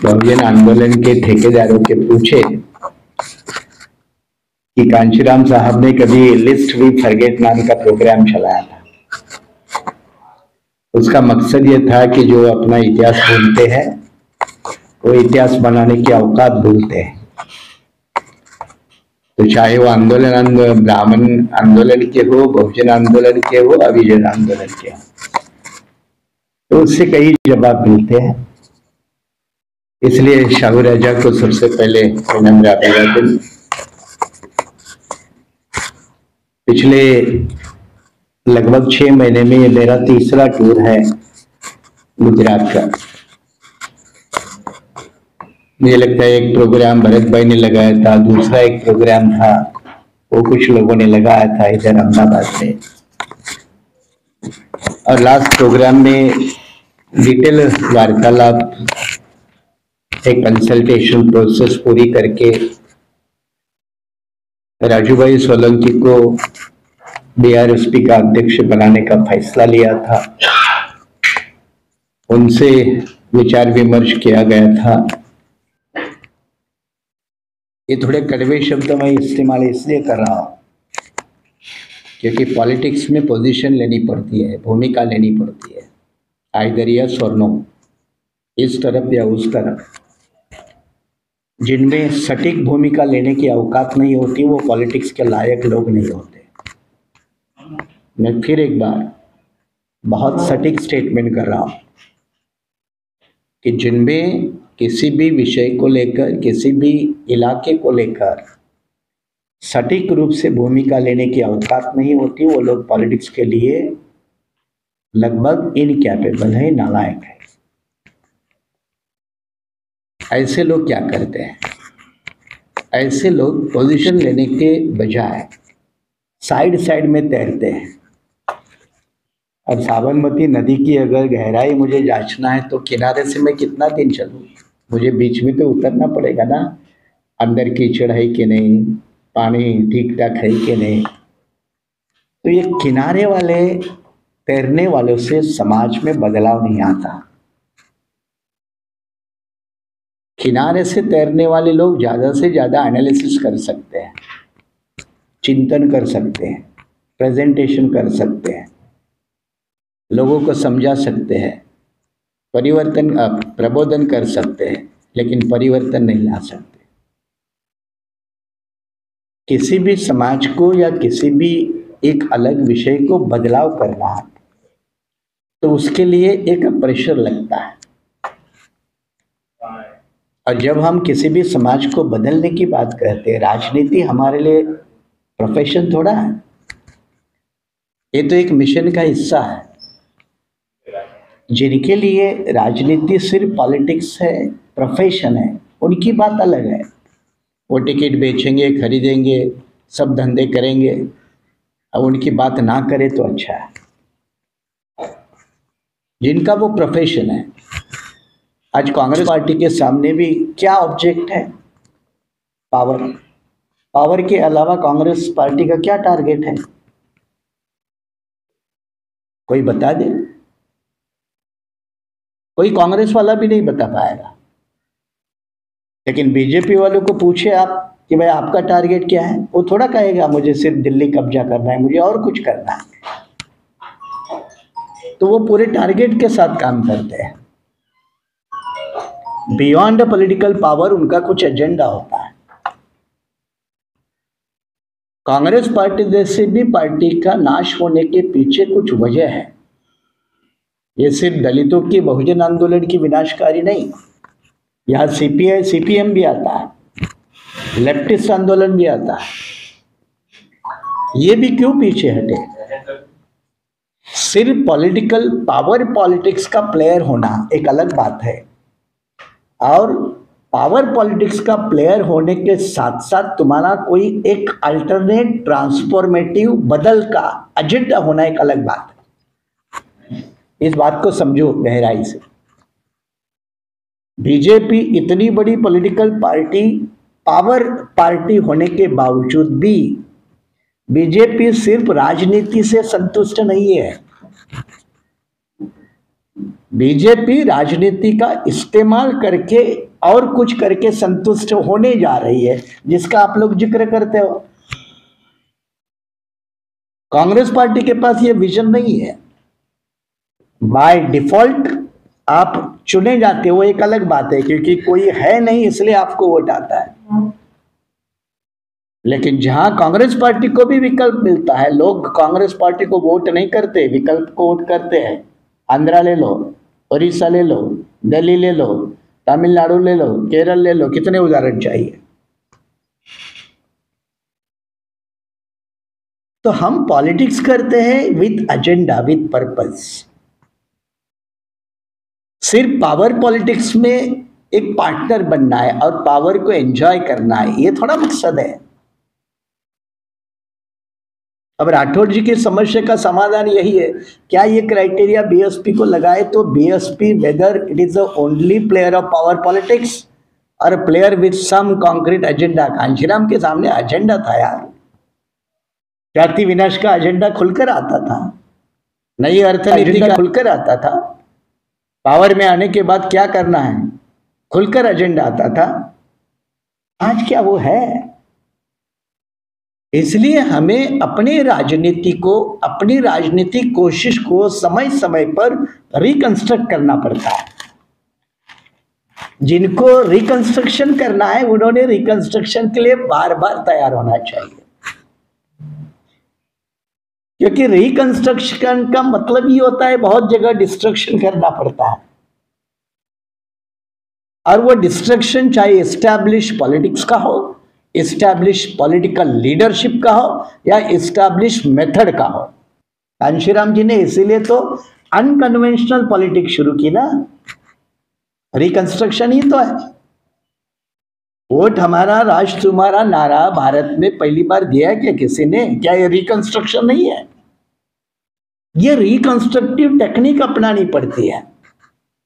बहुजन आंदोलन के ठेकेदारों के पूछे कि कांशीराम साहब ने कभी लिस्ट वी फॉरगेट नाम का प्रोग्राम चलाया था। उसका मकसद ये था कि जो अपना इतिहास भूलते हैं वो इतिहास बनाने की औकात भूलते हैं। तो चाहे वो आंदोलन ब्राह्मण आंदोलन के हो, बहुजन आंदोलन के हो, अभिजन आंदोलन के हो, तो उससे कई जवाब मिलते हैं। इसलिए शाहू राजा को सबसे पहले विनम्र अभिवादन। पिछले लगभग 6 महीने में ये मेरा तीसरा टूर है गुजरात का। मुझे लगता है एक प्रोग्राम भरत भाई ने लगाया था, दूसरा एक प्रोग्राम था वो कुछ लोगों ने लगाया था इधर अहमदाबाद में, और लास्ट प्रोग्राम में डिटेल वार्तालाप, एक कंसल्टेशन प्रोसेस पूरी करके राजू भाई सोलंकी को बीआरएसपी का अध्यक्ष बनाने का फैसला लिया था। उनसे विचार विमर्श किया गया था। ये थोड़े कड़वे शब्द मैं इस्तेमाल इसलिए कर रहा हूं क्योंकि पॉलिटिक्स में पोजीशन लेनी पड़ती है, भूमिका लेनी पड़ती है, आइदर यस और नो, इस तरफ या उस तरफ। जिनमें सटीक भूमिका लेने की औकात नहीं होती वो पॉलिटिक्स के लायक लोग नहीं होते। मैं फिर एक बार बहुत सटीक स्टेटमेंट कर रहा हूं कि जिनमें किसी भी विषय को लेकर, किसी भी इलाके को लेकर सटीक रूप से भूमिका लेने की औकात नहीं होती, वो लोग पॉलिटिक्स के लिए लगभग इनकैपेबल है, नालायक है। ऐसे लोग क्या करते हैं? ऐसे लोग पोजीशन लेने के बजाय साइड में तैरते हैं। और साबरमती नदी की अगर गहराई मुझे जांचना है तो किनारे से मैं कितना दिन चलूँ? मुझे बीच में तो उतरना पड़ेगा ना, अंदर कीचड़ है कि नहीं, पानी ठीक ठाक है कि नहीं। तो ये किनारे वाले तैरने वालों से समाज में बदलाव नहीं आता। किनारे से तैरने वाले लोग ज़्यादा से ज़्यादा एनालिसिस कर सकते हैं, चिंतन कर सकते हैं, प्रेजेंटेशन कर सकते हैं, लोगों को समझा सकते हैं, प्रबोधन कर सकते हैं, लेकिन परिवर्तन नहीं ला सकते। किसी भी समाज को या किसी भी एक अलग विषय को बदलाव करना है तो उसके लिए एक प्रेशर लगता है। और जब हम किसी भी समाज को बदलने की बात करते हैं, राजनीति हमारे लिए प्रोफेशन थोड़ा है, ये तो एक मिशन का हिस्सा है। जिनके लिए राजनीति सिर्फ पॉलिटिक्स है, प्रोफेशन है, उनकी बात अलग है। वो टिकट बेचेंगे, खरीदेंगे, सब धंधे करेंगे। अब उनकी बात ना करे तो अच्छा है। जिनका वो प्रोफेशन है, आज कांग्रेस पार्टी के सामने भी क्या ऑब्जेक्ट है? पावर। पावर के अलावा कांग्रेस पार्टी का क्या टारगेट है? कोई बता दे। कोई कांग्रेस वाला भी नहीं बता पाएगा। लेकिन बीजेपी वालों को पूछे आप कि भाई आपका टारगेट क्या है, वो थोड़ा कहेगा मुझे सिर्फ दिल्ली कब्जा करना है, मुझे और कुछ करना है। तो वो पूरे टारगेट के साथ काम करते हैं। बियॉन्ड पॉलिटिकल पावर उनका कुछ एजेंडा होता है। कांग्रेस पार्टी जैसे भी पार्टी का नाश होने के पीछे कुछ वजह है। ये सिर्फ दलितों की बहुजन आंदोलन की विनाशकारी नहीं, यहाँ सीपीआई सीपीएम भी आता है, लेफ्टिस्ट आंदोलन भी आता है। ये भी क्यों पीछे हटे? सिर्फ पॉलिटिकल पावर, पॉलिटिक्स का प्लेयर होना एक अलग बात है, और पावर पॉलिटिक्स का प्लेयर होने के साथ साथ तुम्हारा कोई एक अल्टरनेट ट्रांसफॉर्मेटिव बदल का एजेंडा होना एक अलग बात है। इस बात को समझो गहराई से। बीजेपी इतनी बड़ी पॉलिटिकल पार्टी, पावर पार्टी होने के बावजूद भी बीजेपी सिर्फ राजनीति से संतुष्ट नहीं है। बीजेपी राजनीति का इस्तेमाल करके और कुछ करके संतुष्ट होने जा रही है, जिसका आप लोग जिक्र करते हो। कांग्रेस पार्टी के पास ये विजन नहीं है। बाय डिफॉल्ट आप चुने जाते हो, एक अलग बात है, क्योंकि कोई है नहीं इसलिए आपको वोट आता है। लेकिन जहां कांग्रेस पार्टी को भी विकल्प मिलता है, लोग कांग्रेस पार्टी को वोट नहीं करते, विकल्प को वोट करते हैं। आंध्रा ले लो, उड़ीसा ले लो, दिल्ली ले लो, तमिलनाडु ले लो, केरल ले लो, कितने उदाहरण चाहिए। तो हम पॉलिटिक्स करते हैं विथ एजेंडा, विथ पर्पस। सिर्फ पावर पॉलिटिक्स में एक पार्टनर बनना है और पावर को एंजॉय करना है, ये थोड़ा मकसद है। अब राठौर जी की समस्या का समाधान यही है, क्या ये क्राइटेरिया बीएसपी को लगाए तो BSP whether it is the only player of power politics और player with some concrete agenda. Kanshiram के सामने एजेंडा था यार, जाति विनाश का एजेंडा खुलकर आता था, नई अर्थनीति का खुलकर आता था, पावर में आने के बाद क्या करना है खुलकर एजेंडा आता था। आज क्या वो है? इसलिए हमें अपनी राजनीति को, अपनी राजनीतिक कोशिश को समय समय पर रिकंस्ट्रक्ट करना पड़ता है। जिनको रिकंस्ट्रक्शन करना है उन्होंने रिकंस्ट्रक्शन के लिए बार बार तैयार होना चाहिए, क्योंकि रिकंस्ट्रक्शन का मतलब ही होता है बहुत जगह डिस्ट्रक्शन करना पड़ता है। और वो डिस्ट्रक्शन चाहे एस्टैब्लिश पॉलिटिक्स का हो, एस्टैब्लिश पॉलिटिकल लीडरशिप का हो या एस्टैब्लिश मेथड का हो। कांशीराम जी ने इसीलिए तो अनकन्वेंशनल पॉलिटिक्स शुरू की ना, रिकंस्ट्रक्शन ही तो है। वोट हमारा राष्ट्र तुम्हारा नारा भारत में पहली बार दिया है क्या किसी ने? क्या ये रिकंस्ट्रक्शन नहीं है? ये रिकंस्ट्रक्टिव टेक्निक अपनानी पड़ती है।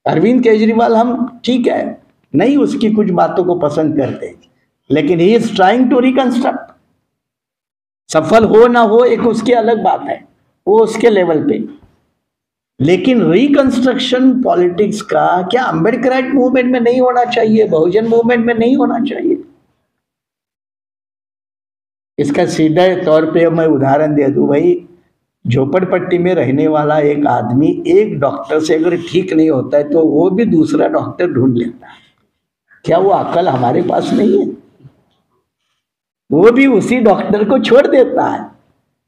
अरविंद केजरीवाल हम ठीक है नहीं उसकी कुछ बातों को पसंद करते, लेकिन he is trying to reconstruct. सफल हो ना हो एक उसकी अलग बात है, वो उसके लेवल पे। लेकिन रिकंस्ट्रक्शन पॉलिटिक्स का क्या अम्बेडकराइट मूवमेंट में नहीं होना चाहिए, बहुजन मूवमेंट में नहीं होना चाहिए? इसका सीधे तौर पे मैं उदाहरण दे दूं भाई, झोपड़पट्टी में रहने वाला एक आदमी एक डॉक्टर से अगर ठीक नहीं होता है तो वो भी दूसरा डॉक्टर ढूंढ लेता है। क्या वो अकल हमारे पास नहीं है? वो भी उसी डॉक्टर को छोड़ देता है।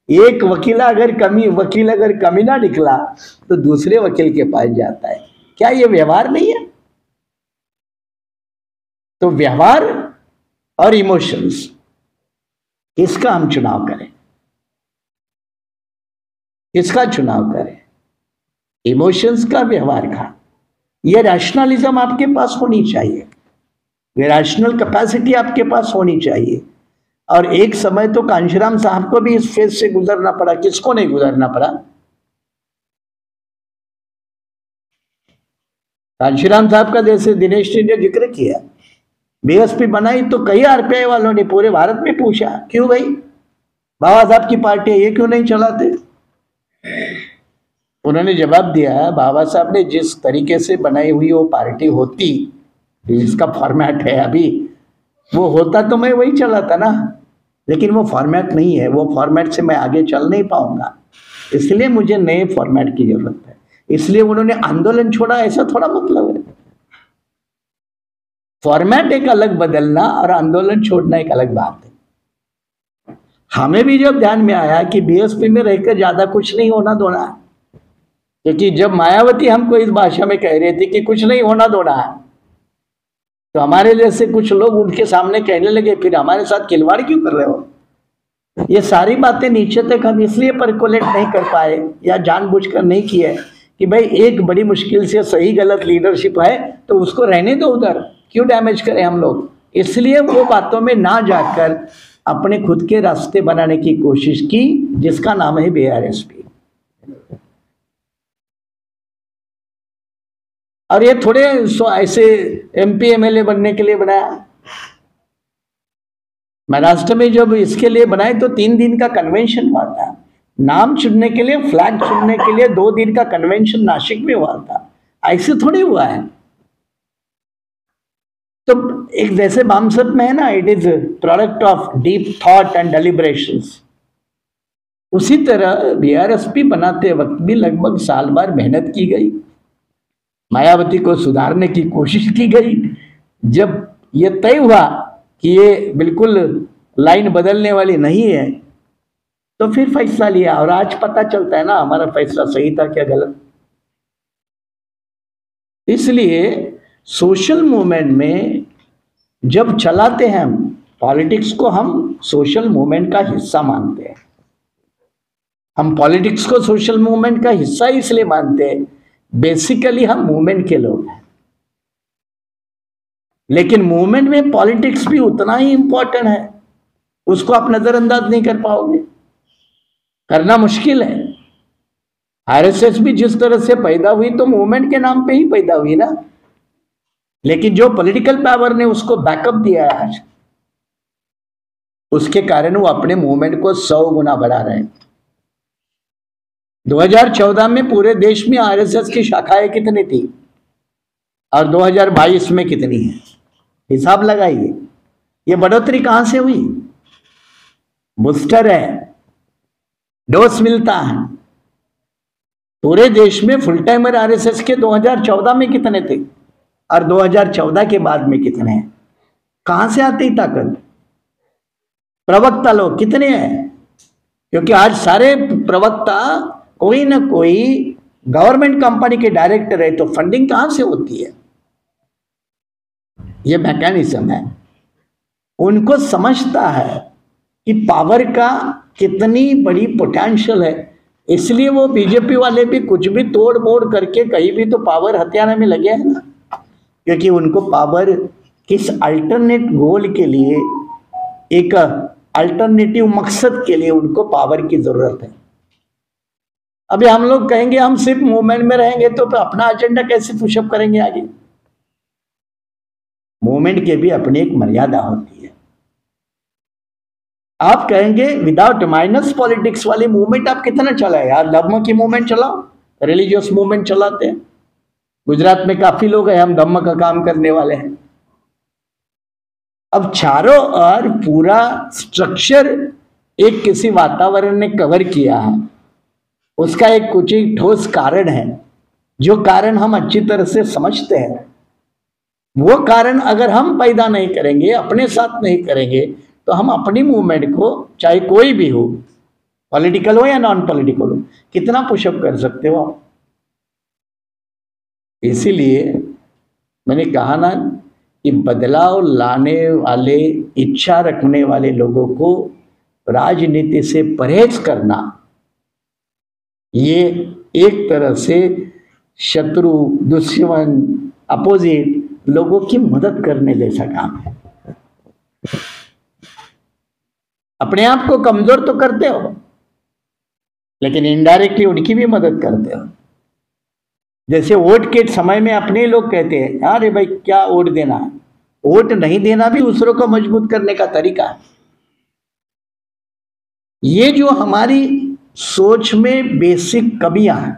एक वकील अगर कमी ना निकला तो दूसरे वकील के पास जाता है। क्या ये व्यवहार नहीं है? तो व्यवहार और इमोशंस, इसका हम चुनाव करें। किसका चुनाव करें? इमोशंस का, व्यवहार का। ये रैशनलिज्म आपके पास होनी चाहिए, ये रैशनल कैपेसिटी आपके पास होनी चाहिए। और एक समय तो कांशीराम साहब को भी इस फेज से गुजरना पड़ा, किसको नहीं गुजरना पड़ा? कांशीराम साहब का जैसे दिनेश जी ने जिक्र किया, बीएसपी बनाई तो कई आरपीआई वालों ने पूरे भारत में पूछा क्यों भाई बाबा साहब की पार्टी है ये क्यों नहीं चलाते? उन्होंने जवाब दिया, बाबा साहब ने जिस तरीके से बनाई हुई वो पार्टी होती, जिसका फॉर्मेट है अभी, वो होता तो मैं वही चलाता ना, लेकिन वो फॉर्मेट नहीं है, वो फॉर्मेट से मैं आगे चल नहीं पाऊंगा, इसलिए मुझे नए फॉर्मेट की जरूरत है। इसलिए उन्होंने आंदोलन छोड़ा, ऐसा थोड़ा मतलब है। फॉर्मेट एक अलग बदलना और आंदोलन छोड़ना एक अलग बात है। हमें भी जब ध्यान में आया कि बीएसपी में रहकर ज्यादा कुछ नहीं होना दोना, क्योंकि जब मायावती हमको इस भाषा में कह रही थी कि कुछ नहीं होना दोना, तो हमारे जैसे कुछ लोग उनके सामने कहने लगे फिर हमारे साथ खिलवाड़ क्यों कर रहे हो? ये सारी बातें नीचे तक हम इसलिए परकोलेट नहीं कर पाए या जानबूझकर नहीं किए कि भाई एक बड़ी मुश्किल से सही गलत लीडरशिप है तो उसको रहने दो, उधर क्यों डैमेज करें हम लोग। इसलिए वो बातों में ना जाकर अपने खुद के रास्ते बनाने की कोशिश की, जिसका नाम है बीआरएसपी। और ये थोड़े ऐसे एमपी एमएलए बनने के लिए बनाया। महाराष्ट्र में जब इसके लिए बनाए तो 3 दिन का कन्वेंशन हुआ था, नाम चुनने के लिए, फ्लैग चुनने के लिए 2 दिन का कन्वेंशन नासिक में हुआ था। ऐसे थोड़ी हुआ है। तो एक जैसे वामसप में है ना, it is product of deep thought and deliberations, उसी तरह बीआरएसपी बनाते वक्त भी लगभग साल भर मेहनत की गई, मायावती को सुधारने की कोशिश की गई। जब ये तय हुआ कि ये बिल्कुल लाइन बदलने वाली नहीं है, तो फिर फैसला लिया, और आज पता चलता है ना हमारा फैसला सही था क्या गलत। इसलिए सोशल मूवमेंट में जब चलाते हैं हम पॉलिटिक्स को, हम सोशल मूवमेंट का हिस्सा मानते हैं। हम पॉलिटिक्स को सोशल मूवमेंट का हिस्सा इसलिए मानते हैं, बेसिकली हम मूवमेंट के लोग हैं, लेकिन मूवमेंट में पॉलिटिक्स भी उतना ही इंपॉर्टेंट है, उसको आप नजरअंदाज नहीं कर पाओगे, करना मुश्किल है। आरएसएस भी जिस तरह से पैदा हुई तो मूवमेंट के नाम पे ही पैदा हुई ना, लेकिन जो पॉलिटिकल पावर ने उसको बैकअप दिया है आज, उसके कारण वो अपने मूवमेंट को 100 गुना बढ़ा रहे हैं। 2014 में पूरे देश में आरएसएस की शाखाएं कितनी थी और 2022 में कितनी है, हिसाब लगाइए। ये बढ़ोतरी कहां से हुई? बूस्टर है, डोज मिलता है। पूरे देश में फुल टाइमर आरएसएस के 2014 में कितने थे और 2014 के बाद में कितने हैं? कहां से आती ताकत? प्रवक्ता लोग कितने हैं? क्योंकि आज सारे प्रवक्ता कोई ना कोई गवर्नमेंट कंपनी के डायरेक्टर है, तो फंडिंग कहां से होती है? ये मैकेनिज्म है। उनको समझता है कि पावर का कितनी बड़ी पोटेंशियल है, इसलिए वो बीजेपी वाले भी कुछ भी तोड़ मोड़ करके कहीं भी तो पावर हथियाने में लगे हैं ना, क्योंकि उनको पावर किस अल्टरनेट गोल के लिए, एक अल्टरनेटिव मकसद के लिए उनको पावर की जरूरत है। अभी हम लोग कहेंगे हम सिर्फ मूवमेंट में रहेंगे तो अपना एजेंडा कैसे पुशअप करेंगे आगे? मूवमेंट के भी अपनी एक मर्यादा होती है। आप कहेंगे विदाउट माइनस पॉलिटिक्स वाली मूवमेंट आप कितना चलाए यार? धम्म की मूवमेंट चलाओ, रिलीजियस मूवमेंट चलाते हैं। गुजरात में काफी लोग हैं, हम धम्म का काम करने वाले हैं। अब चारों ओर पूरा स्ट्रक्चर एक किसी वातावरण ने कवर किया है, उसका एक कुछ ठोस कारण है, जो कारण हम अच्छी तरह से समझते हैं। वो कारण अगर हम पैदा नहीं करेंगे, अपने साथ नहीं करेंगे, तो हम अपनी मूवमेंट को, चाहे कोई भी हो, पॉलिटिकल हो या नॉन पॉलिटिकल हो, कितना पुशअप कर सकते हो आप? इसीलिए मैंने कहा ना कि बदलाव लाने वाले, इच्छा रखने वाले लोगों को राजनीति से परहेज करना, ये एक तरह से शत्रु, दुश्मन, अपोजिट लोगों की मदद करने जैसा काम है। अपने आप को कमजोर तो करते हो, लेकिन इनडायरेक्टली उनकी भी मदद करते हो। जैसे वोट के समय में अपने लोग कहते हैं अरे भाई क्या वोट देना है, वोट नहीं देना भी दूसरों को मजबूत करने का तरीका है। ये जो हमारी सोच में बेसिक कमियां हैं,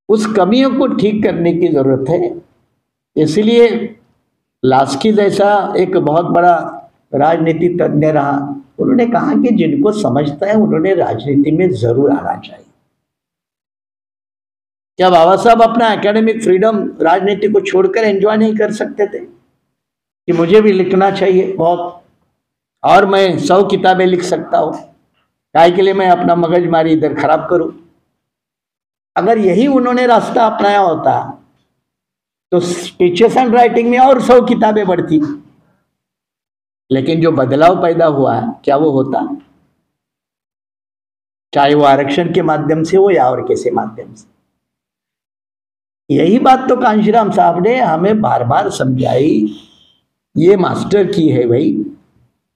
उस कमियों को ठीक करने की जरूरत है। इसलिए लास्की जैसा एक बहुत बड़ा राजनीति तज्ञ रहा, उन्होंने कहा कि जिनको समझता है उन्होंने राजनीति में जरूर आना चाहिए। क्या बाबा साहब अपना एकेडमिक फ्रीडम राजनीति को छोड़कर एंजॉय नहीं कर सकते थे कि मुझे भी लिखना चाहिए बहुत, और मैं 100 किताबें लिख सकता हूं, काय के लिए मैं अपना मगजमारी इधर खराब करूं? अगर यही उन्होंने रास्ता अपनाया होता तो टीचर्स एंड राइटिंग में और 100 किताबें बढ़ती। लेकिन जो बदलाव पैदा हुआ है, क्या वो होता? चाहे वो आरक्षण के माध्यम से हो या और किसी माध्यम से। यही बात तो कांशीराम साहब ने हमें बार बार समझाई, ये मास्टर की है भाई,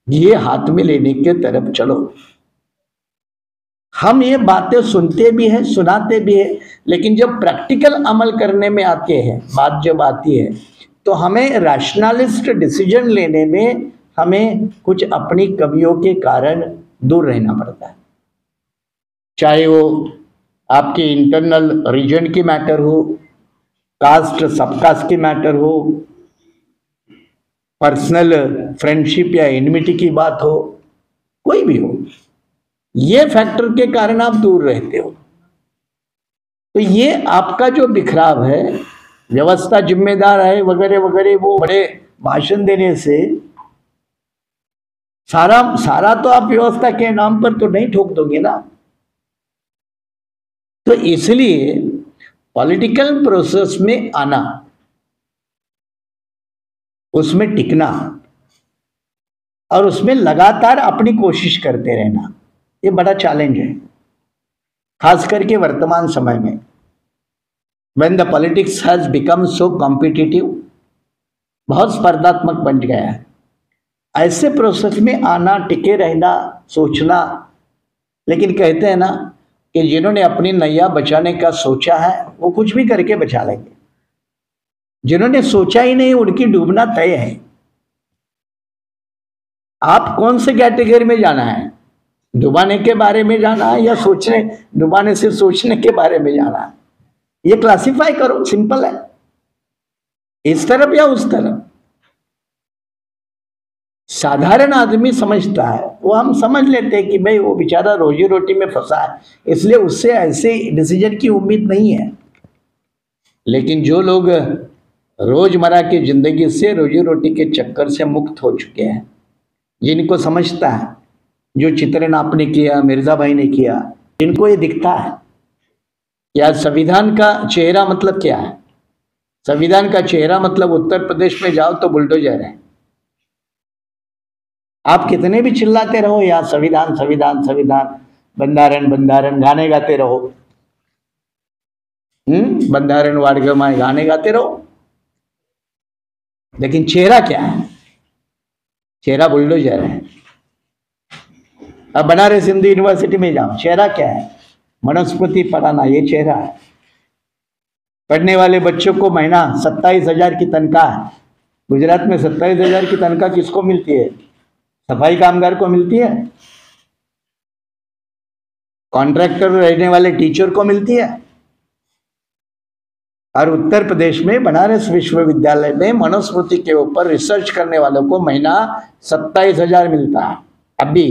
ये हाथ में लेने के तरफ चलो। हम ये बातें सुनते भी हैं, सुनाते भी हैं, लेकिन जब प्रैक्टिकल अमल करने में आते हैं, बात जब आती है, तो हमें रैशनलिस्ट डिसीजन लेने में हमें कुछ अपनी कमियों के कारण दूर रहना पड़ता है। चाहे वो आपके इंटरनल रीजन की मैटर हो, कास्ट सबकास्ट की मैटर हो, पर्सनल फ्रेंडशिप या एनिमिटी की बात हो, कोई भी हो, ये फैक्टर के कारण आप दूर रहते हो। तो ये आपका जो बिखराव है, व्यवस्था जिम्मेदार है वगैरह वगैरह, वो बड़े भाषण देने से सारा तो आप व्यवस्था के नाम पर तो नहीं ठोक दोगे ना। तो इसलिए पॉलिटिकल प्रोसेस में आना, उसमें टिकना और उसमें लगातार अपनी कोशिश करते रहना, ये बड़ा चैलेंज है, खास करके वर्तमान समय में, when the politics has become so competitive, बहुत स्पर्धात्मक बन गया है। ऐसे प्रोसेस में आना, टिके रहना, सोचना। लेकिन कहते हैं ना कि जिन्होंने अपनी नैया बचाने का सोचा है वो कुछ भी करके बचा लेंगे, जिन्होंने सोचा ही नहीं उनकी डूबना तय है। आप कौन से कैटेगरी में जाना है, डुबाने के बारे में जाना है या सोचने, डुबाने से सोचने के बारे में जाना है, ये क्लासिफाई करो, सिंपल है, इस तरफ या उस तरफ। साधारण आदमी समझता है, वो हम समझ लेते हैं कि भाई वो बेचारा रोजी रोटी में फंसा है, इसलिए उससे ऐसे डिसीजन की उम्मीद नहीं है। लेकिन जो लोग रोजमर्रा की जिंदगी से, रोजी रोटी के चक्कर से मुक्त हो चुके हैं, जिनको समझता है, जो चित्रण आपने किया, मिर्जा भाई ने किया, इनको ये दिखता है कि संविधान का चेहरा मतलब क्या है। संविधान का चेहरा मतलब उत्तर प्रदेश में जाओ तो बुलडोजर है। आप कितने भी चिल्लाते रहो या संविधान संविधान संविधान, बंधारण बंधारण गाने गाते रहो, बंधारण वाड़गमाए गाने गाते रहो, लेकिन चेहरा क्या है? चेहरा बुलडोजर है। अब बनारस हिंदू यूनिवर्सिटी में जाओ, चेहरा क्या है? मनुस्मृति पढ़ाना, ये चेहरा है। पढ़ने वाले बच्चों को महीना 27,000 की तनख्वाह है। गुजरात में 27,000 की तनख्वाह किसको मिलती है? सफाई कामगार को मिलती है, कॉन्ट्रैक्टर रहने वाले टीचर को मिलती है। और उत्तर प्रदेश में बनारस विश्वविद्यालय में मनुस्मृति के ऊपर रिसर्च करने वालों को महीना 27,000 मिलता है अभी।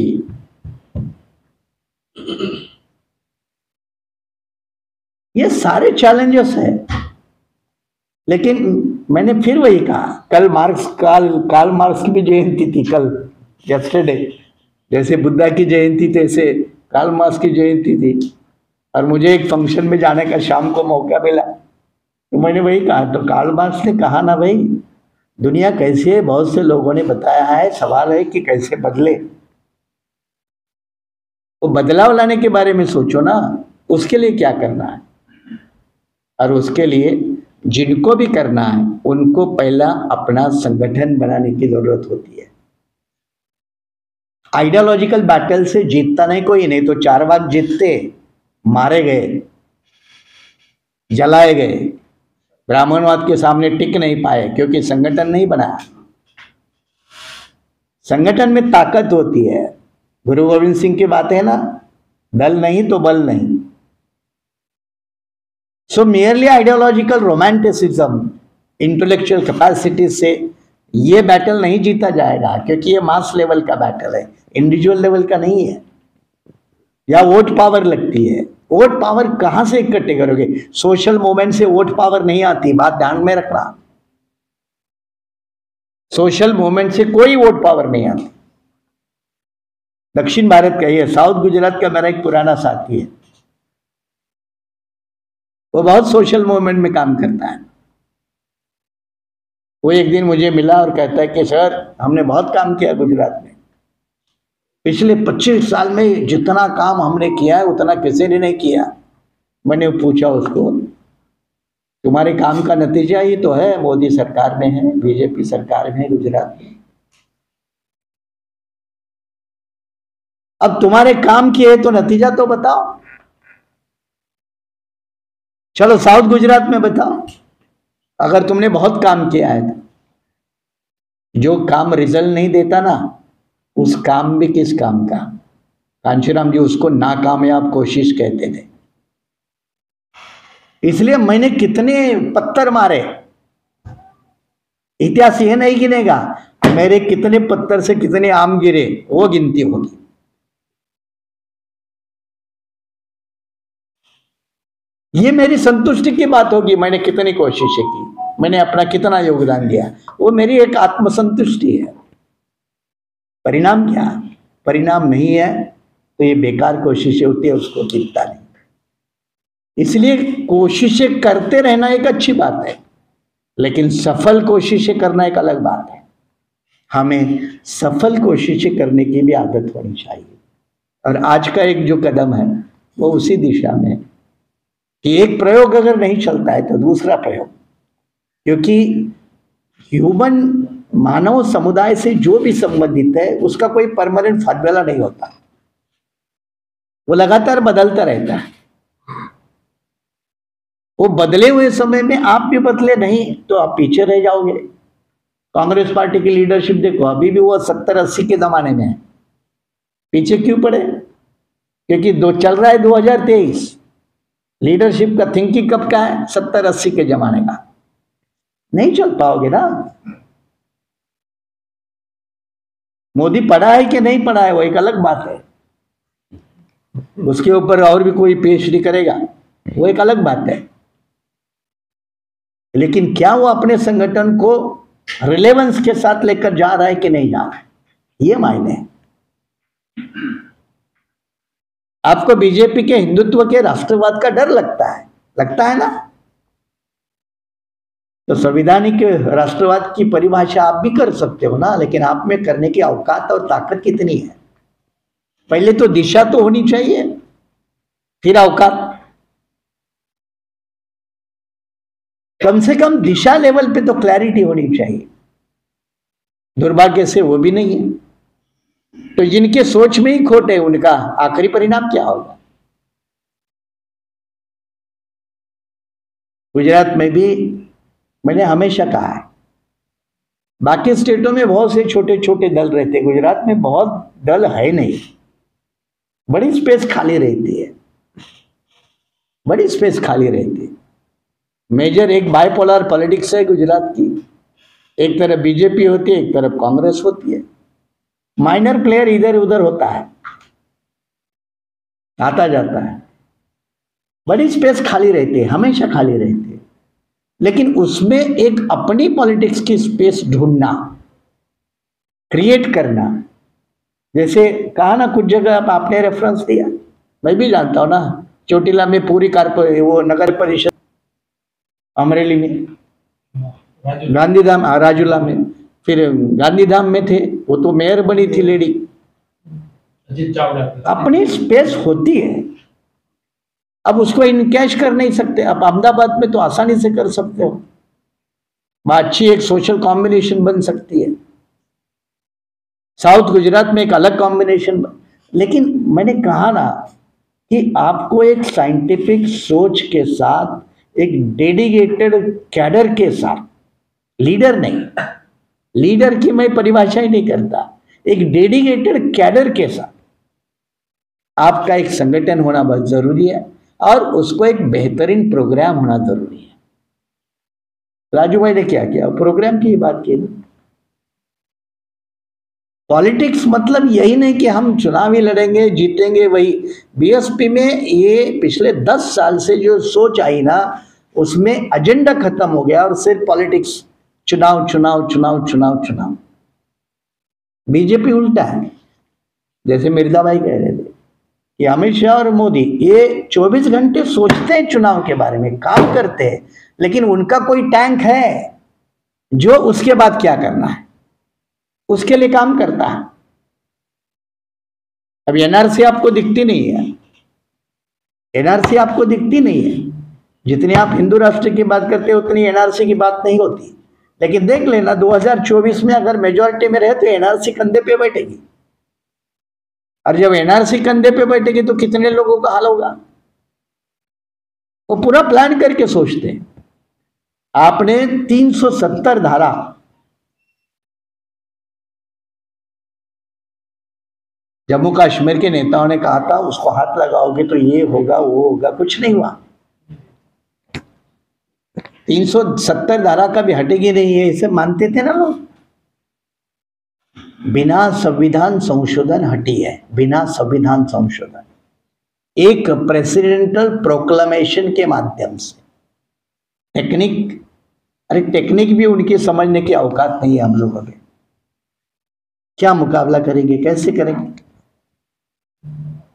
ये सारे चैलेंजेस है। लेकिन मैंने फिर वही कहा, कल कार्ल मार्क्स की भी जयंती थी, कल यस्टरडे, जैसे बुद्धा की जयंती तैसे कार्ल मार्क्स की जयंती थी, और मुझे एक फंक्शन में जाने का शाम को मौका मिला, तो मैंने वही कहा। तो कार्ल मार्क्स ने कहा ना भाई, दुनिया कैसी है, बहुत से लोगों ने बताया है, सवाल है कि कैसे बदले। तो बदलाव लाने के बारे में सोचो ना, उसके लिए क्या करना है, और उसके लिए जिनको भी करना है उनको पहला अपना संगठन बनाने की जरूरत होती है। आइडियोलॉजिकल बैटल से जीतता नहीं कोई, नहीं तो चारवाक जीतते, मारे गए, जलाए गए, ब्राह्मणवाद के सामने टिक नहीं पाए, क्योंकि संगठन नहीं बनाया। संगठन में ताकत होती है। गुरु गोविंद सिंह की बात है ना, दल नहीं तो बल नहीं। So merely ideological romanticism, intellectual capacity से ये बैटल नहीं जीता जाएगा, क्योंकि ये मास लेवल का बैटल है, इंडिविजुअल लेवल का नहीं है। या वोट पावर लगती है। वोट पावर कहां से इकट्ठे करोगे? सोशल मूवमेंट से वोट पावर नहीं आती, बात ध्यान में रखना। सोशल मूवमेंट से कोई वोट पावर नहीं आती। दक्षिण भारत का ही है, साउथ गुजरात का मेरा एक पुराना साथी है, वो बहुत सोशल मूवमेंट में काम करता है। वो एक दिन मुझे मिला और कहता है कि सर, हमने बहुत काम किया गुजरात में, पिछले 25 साल में जितना काम हमने किया है उतना किसी ने नहीं किया। मैंने पूछा उसको, तुम्हारे काम का नतीजा ही तो है, मोदी सरकार में है, बीजेपी सरकार में है गुजरात में। अब तुम्हारे काम किए तो नतीजा तो बताओ। चलो साउथ गुजरात में बताओ, अगर तुमने बहुत काम किया है तो। जो काम रिजल्ट नहीं देता ना, उस काम भी किस काम का। कांशीराम जी उसको नाकामयाब कोशिश कहते थे। इसलिए मैंने कितने पत्थर मारे, इतिहास ये नहीं गिनेगा। मेरे कितने पत्थर से कितने आम गिरे वो गिनती होगी। ये मेरी संतुष्टि की बात होगी, मैंने कितनी कोशिशें की, मैंने अपना कितना योगदान दिया, वो मेरी एक आत्मसंतुष्टि है। परिणाम क्या? परिणाम नहीं है तो ये बेकार कोशिशें होती है, उसको दिखता नहीं। इसलिए कोशिशें करते रहना एक अच्छी बात है, लेकिन सफल कोशिशें करना एक अलग बात है। हमें सफल कोशिशें करने की भी आदत होनी चाहिए। और आज का एक जो कदम है वो उसी दिशा में है कि एक प्रयोग अगर नहीं चलता है तो दूसरा प्रयोग, क्योंकि ह्यूमन मानव समुदाय से जो भी संबंधित है उसका कोई परमानेंट फार्मूला नहीं होता, वो लगातार बदलता रहता है। वो बदले हुए समय में आप भी बदले नहीं तो आप पीछे रह जाओगे। कांग्रेस पार्टी की लीडरशिप देखो, अभी भी वो 70-80 के जमाने में है। पीछे क्यों पड़े? क्योंकि चल रहा है 2023। लीडरशिप का थिंकिंग कब का है? 70-80 के जमाने का। नहीं चल पाओगे ना। मोदी पढ़ा है कि नहीं पढ़ा है वो एक अलग बात है, उसके ऊपर और भी कोई पीएचडी करेगा वो एक अलग बात है, लेकिन क्या वो अपने संगठन को रिलेवेंस के साथ लेकर जा रहा है कि नहीं जा रहा है, ये मायने है। आपको बीजेपी के हिंदुत्व के राष्ट्रवाद का डर लगता है ना, तो संवैधानिक राष्ट्रवाद की परिभाषा आप भी कर सकते हो ना, लेकिन आप में करने की औकात और ताकत कितनी है? पहले तो दिशा तो होनी चाहिए, फिर औकात। कम से कम दिशा लेवल पे तो क्लैरिटी होनी चाहिए। दुर्भाग्य से वो भी नहीं है, तो जिनके सोच में ही खोट है उनका आखिरी परिणाम क्या होगा? गुजरात में भी मैंने हमेशा कहा है, बाकी स्टेटों में बहुत से छोटे छोटे दल रहते हैं, गुजरात में बहुत दल है नहीं, बड़ी स्पेस खाली रहती है, बड़ी स्पेस खाली रहती है। मेजर एक बाइपोलर पॉलिटिक्स है गुजरात की, एक तरफ बीजेपी होती है, एक तरफ कांग्रेस होती है, माइनर प्लेयर इधर उधर होता है, आता जाता है, बड़ी स्पेस खाली रहती है, हमेशा खाली रहती है। लेकिन उसमें एक अपनी पॉलिटिक्स की स्पेस ढूंढना, क्रिएट करना, जैसे कहा ना कुछ जगह आपने रेफरेंस दिया, मैं भी जानता हूं ना, चोटिला में पूरी वो नगर परिषद, अमरेली में गांधीधाम, राजूला में, फिर गांधीधाम में थे, वो तो मेयर बनी थी लेडी। अपनी स्पेस होती है, अब उसको इनकैश कर नहीं सकते। अब अहमदाबाद में तो आसानी से कर सकते हो, अच्छी एक सोशल कॉम्बिनेशन बन सकती है, साउथ गुजरात में एक अलग कॉम्बिनेशन। लेकिन मैंने कहा ना कि आपको एक साइंटिफिक सोच के साथ, एक डेडिकेटेड कैडर के साथ, लीडर नहीं, लीडर की मैं परिभाषा ही नहीं करता, एक डेडिकेटेड कैडर के साथ आपका एक संगठन होना बहुत जरूरी है, और उसको एक बेहतरीन प्रोग्राम होना जरूरी है। राजू भाई ने क्या किया? प्रोग्राम की बात की। पॉलिटिक्स मतलब यही नहीं कि हम चुनाव ही लड़ेंगे जीतेंगे, वही। बीएसपी में ये पिछले 10 साल से जो सोच आई ना, उसमें एजेंडा खत्म हो गया और सिर्फ पॉलिटिक्स, चुनाव चुनाव चुनाव चुनाव चुनाव। बीजेपी उल्टा है, जैसे मिर्जा भाई कह रहे थे कि अमित शाह और मोदी ये 24 घंटे सोचते हैं चुनाव के बारे में, काम करते हैं, लेकिन उनका कोई टैंक है जो उसके बाद क्या करना है उसके लिए काम करता है। अब एनआरसी आपको दिखती नहीं है, एनआरसी आपको दिखती नहीं है, जितनी आप हिंदू राष्ट्र की बात करते हो उतनी एनआरसी की बात नहीं होती। लेकिन देख लेना 2024 में अगर मेजॉरिटी में रहे तो एनआरसी कंधे पे बैठेगी, और जब एनआरसी कंधे पे बैठेगी तो कितने लोगों का हाल होगा। वो पूरा प्लान करके सोचते हैं। आपने 370 धारा, जम्मू कश्मीर के नेताओं ने कहा था उसको हाथ लगाओगे तो ये होगा वो होगा, कुछ नहीं हुआ। 370 धारा का भी हटेगी नहीं है, इसे मानते थे ना लोग। बिना संविधान संशोधन हटी है, बिना संविधान संशोधन, एक प्रेसिडेंटल प्रोक्लेमेशन के माध्यम से। टेक्निक, अरे टेक्निक भी उनकी समझने की औकात नहीं है हम लोगों में। क्या मुकाबला करेंगे, कैसे करेंगे?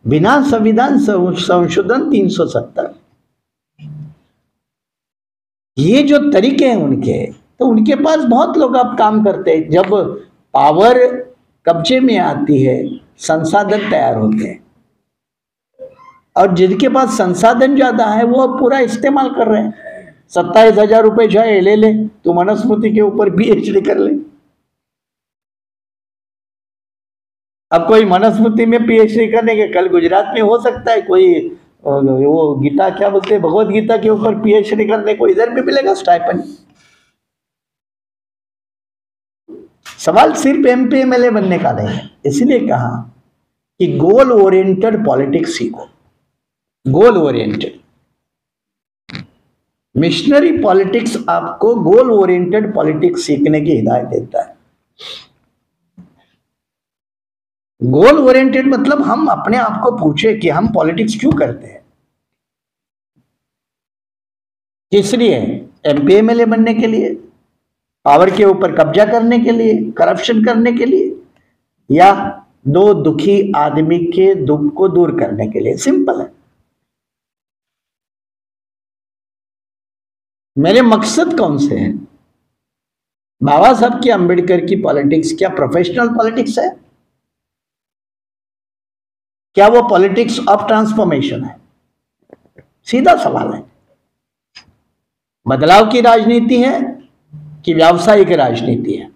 बिना संविधान संशोधन 370, ये जो तरीके हैं उनके, तो उनके पास बहुत लोग अब काम करते हैं। जब पावर कब्जे में आती है, संसाधन तैयार होते हैं, और जिनके पास संसाधन ज्यादा है वो अब पूरा इस्तेमाल कर रहे हैं। 27,000 रुपये चाहे ले ले, तो मनुस्मृति के ऊपर PhD कर ले। अब कोई मनुस्मृति में PhD करने के, कल गुजरात में हो सकता है कोई वो गीता क्या बोलते हैं, भगवत गीता के ऊपर PhD करने को इधर भी मिलेगा स्टाइपेंड। सवाल सिर्फ MP MLA बनने का नहीं है। इसलिए कहा कि गोल ओरिएंटेड पॉलिटिक्स सीखो, गोल ओरिएंटेड। मिशनरी पॉलिटिक्स आपको गोल ओरिएंटेड पॉलिटिक्स सीखने की हिदायत देता है। गोल ओरिएंटेड मतलब हम अपने आप को पूछे कि हम पॉलिटिक्स क्यों करते हैं, किस लिए? MP MLA बनने के लिए, पावर के ऊपर कब्जा करने के लिए, करप्शन करने के लिए, या दो दुखी आदमी के दुख को दूर करने के लिए? सिंपल है। मेरे मकसद कौन से हैं? बाबा साहब की, अंबेडकर की पॉलिटिक्स क्या प्रोफेशनल पॉलिटिक्स है? क्या वो पॉलिटिक्स ऑफ ट्रांसफॉर्मेशन है? सीधा सवाल है। बदलाव की राजनीति है कि व्यावसायिक राजनीति है?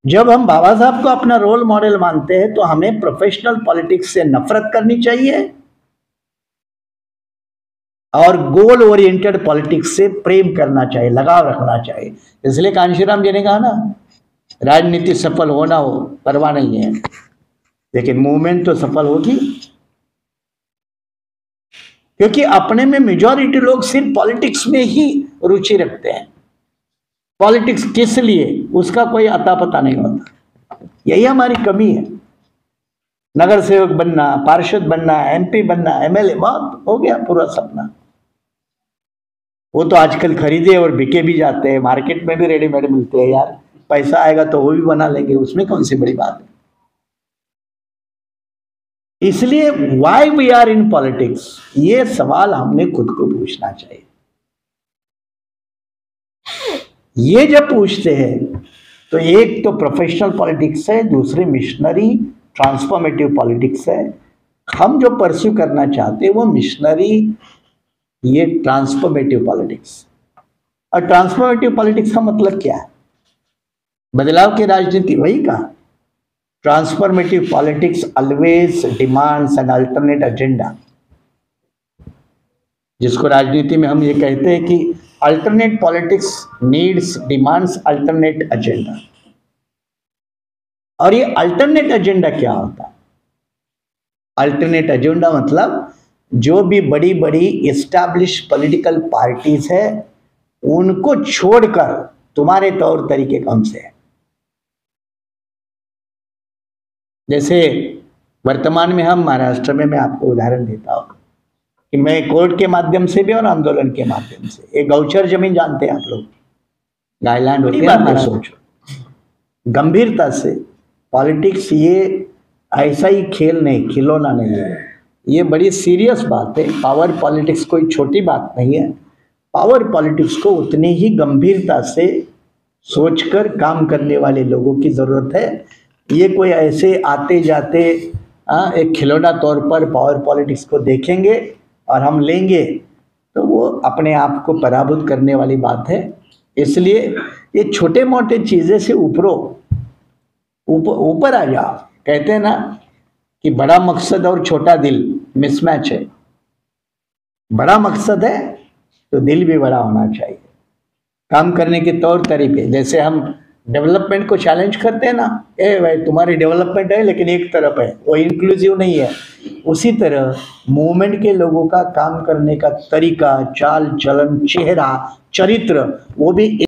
जब हम बाबा साहब को अपना रोल मॉडल मानते हैं तो हमें प्रोफेशनल पॉलिटिक्स से नफरत करनी चाहिए और गोल ओरिएंटेड पॉलिटिक्स से प्रेम करना चाहिए, लगाव रखना चाहिए। इसलिए कांशीराम जी ने कहा ना, राजनीति सफल हो ना हो परवाह नहीं है, लेकिन मूवमेंट तो सफल होगी। क्योंकि अपने में मेजॉरिटी लोग सिर्फ पॉलिटिक्स में ही रुचि रखते हैं। पॉलिटिक्स किस लिए, उसका कोई अता पता नहीं होता। यही हमारी कमी है। नगर सेवक बनना, पार्षद बनना, MP बनना, MLA, बहुत हो गया पूरा सपना। वो तो आजकल खरीदे और बिके भी जाते हैं, मार्केट में भी रेडीमेड मिलते हैं। यार पैसा आएगा तो वो भी बना लेंगे, उसमें कौन सी बड़ी बात है। इसलिए why we are in politics, ये सवाल हमने खुद को पूछना चाहिए। ये जब पूछते हैं तो एक तो प्रोफेशनल पॉलिटिक्स है, दूसरी मिशनरी ट्रांसफॉर्मेटिव पॉलिटिक्स है। हम जो परस्यू करना चाहते हैं वो मिशनरी, ये ट्रांसफॉर्मेटिव पॉलिटिक्स। और ट्रांसफॉर्मेटिव पॉलिटिक्स का मतलब क्या है? बदलाव की राजनीति, वही कहा। Transformative politics always demands an alternate agenda, जिसको राजनीति में हम ये कहते हैं कि alternate politics needs, demands alternate agenda. और ये अल्टरनेट एजेंडा क्या होता है? अल्टरनेट एजेंडा मतलब जो भी बड़ी बड़ी एस्टैब्लिश पॉलिटिकल पार्टीज है उनको छोड़कर तुम्हारे तौर तरीके कौन से हैं? जैसे वर्तमान में हम महाराष्ट्र में, मैं आपको उदाहरण देता हूँ कि मैं कोर्ट के माध्यम से भी और आंदोलन के माध्यम से, एक गौचर जमीन जानते हैं आप लोग, गायलैंड होती है, सोचो गंभीरता से। पॉलिटिक्स ये ऐसा ही खेल नहीं, खिलौना नहीं है, ये बड़ी सीरियस बात है। पावर पॉलिटिक्स कोई छोटी बात नहीं है। पावर पॉलिटिक्स को उतनी ही गंभीरता से सोचकर काम करने वाले लोगों की ज़रूरत है। ये कोई ऐसे आते जाते एक खिलौना तौर पर पावर पॉलिटिक्स को देखेंगे और हम लेंगे तो वो अपने आप को पराभूत करने वाली बात है। इसलिए ये छोटे मोटे चीज़ें से ऊपर आ जाओ। कहते हैं ना कि बड़ा मकसद और छोटा दिल मिसमैच है। बड़ा मकसद है तो दिल भी बड़ा होना चाहिए। काम करने के तौर तरीके, जैसे हम डेवलपमेंट को चैलेंज करते हैं ना, भाई तुम्हारी डेवलपमेंट है लेकिन एक तरफ है, वो इंक्लूसिव नहीं है। उसी तरह मूवमेंट के लोगों का काम करने का तरीका, चाल चलन, चेहरा, चरित्र, वो भी